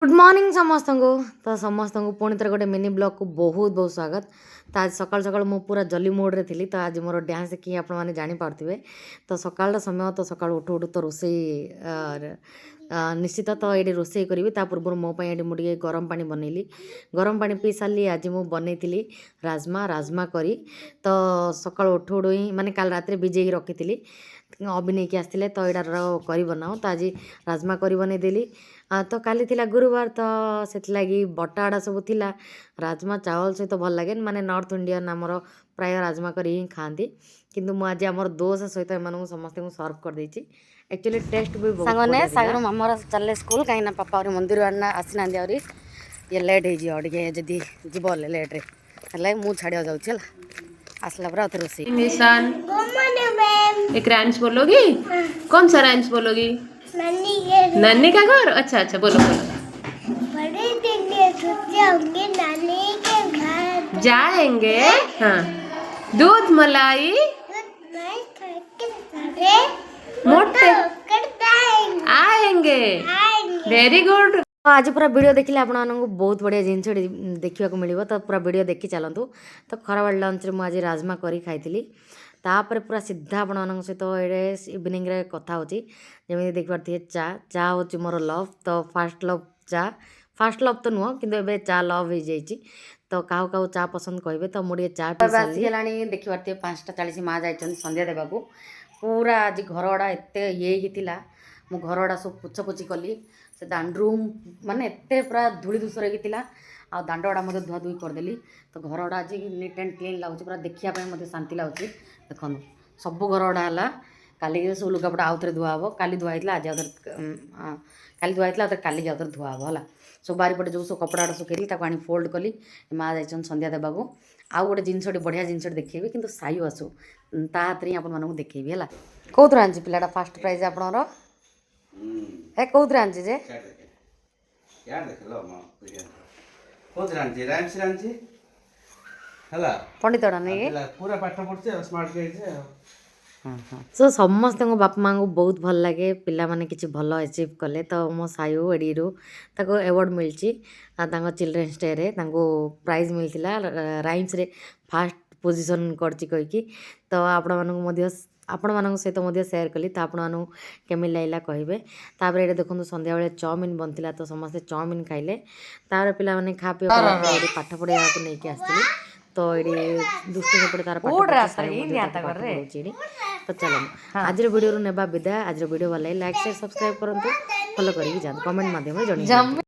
Good morning समस्त को तो समस्त को पुणी थे गोटे मिनी ब्लॉग को बहुत बहुत स्वागत। तो आज सकाल सकाल मु पूरा जली मोड रे थी। तो आज मोर डांस देखिए आप जानीपे तो सकाल समय तो सकाल उठू उठू तो रोसे निश्चित तो ये रोसे करी पूर्व मोप ये मुझे गरम पानी बनैली। गरम पानी पी सारी आज मुझे बनई राजमा राजमा करी तो सकाल उठू उठू ही माने काल रात भिजे रखी थी अभी नहीं आसते तो यहाँ करी बनाओ तो आज राजमा करी बनईदेली। तो काली थिला गुरुवार तो से लगी बटाड़ा सब थिला राजमा चावल सहित भल लगे माने नॉर्थ इंडियन आमर प्राय राजमा करी ही खाती किंतु मु आज आमर दोस्त सहित एम समस्त सर्व कर देछि। एक्चुअली टेस्ट भी बहुत सांगने सागर मामर चले स्कूल कहीं ना पापा मंदिर आना आसीना ये लेट हो जदि जीव लेट रे मु छाड़िया जाऊँ आसला पर रोसे निशान एक रैंच बोलोगी? कौन सा रैंच बोलोगी? नानी का घर। अच्छा अच्छा बोलो बोलो। बड़े दिन में छुट्टियां होंगी नानी के घर जाएंगे। हाँ दूध मलाई मोटे आएंगे। Very good. आज पूरा वीडियो देखिले आपको बहुत बढ़िया जिन देखा मिले तो पूरा वीडियो देखी चलतु। तो खराबेल लंच रे मुझे राजमा करी खाई तापर पूरा सीधा आपण सहित ये इवनिंग रे कथा होची जमी देख पारे चा चा होची मोर लव। तो फास्ट लव चा फास्ट लव तो नुह कि चा लव हो जाइए। तो क्या क्या चा पसंद कहे तो मुझे चा पीला देखी पारे 5:40 माँ जाइए संध्या देवा पूरा आज घर गुड़ा एत ये मु घर गुड़ा सब पोछापोछि कली से दांड्रू माने एत पूरा धूली धूसर होता आ दांड गुड़ा धुआ धुई करदेली। तो घर गुड़ा आज नीट एंड क्लीन लगुच पूरा देखापी शांति लगुच। देखो सब घर गुड़ा है काली सब लुगापटा आउ थे धुआ हम काली धुआई आज काली धुआई आउ काली आउ धुआ हम है सब बारीपटे जो सब कपड़ा सुखेली आनी फोल्ड कली माँ जाइए संध्या देवा आउ गोटे जिनस बढ़िया जिनस देखेबी कि साई आसू ता हाथ ही आपको देखेबी है कौन आनी पिलाटा फास्ट प्राइज आपणर ए कौन आनी जे पंडित पूरा पाठ पढ़ছে स्मार्ट गाइड सो समस्त बापा माँ को बहुत भल लगे पिला माने किसी भल अचिव कले। तो मो सायु एडीरू ताको अवार्ड मिलची चिल्ड्रेन्स डे रे ताको प्राइज मिलथिला राइम्स रे फास्ट पोजीशन करची कहिकी। तो आपण मान सहित सेयार कली तो आपण केमी लागला कहे। तापर ये देखो संध्या बेले चाउमिन बनता तो समस्ते चाउमिन खाइले तापर पिला माने खा पी पाठ पढ़ा को लेकिन आसती। तो ये दुष्ट सेपटे तार तो चलो आज वीडियो नेबा विदाय। आज वीडियो भल लाइक शेयर सब्सक्राइब करूँ फॉलो करके जातु कमेंट मध्यम जन।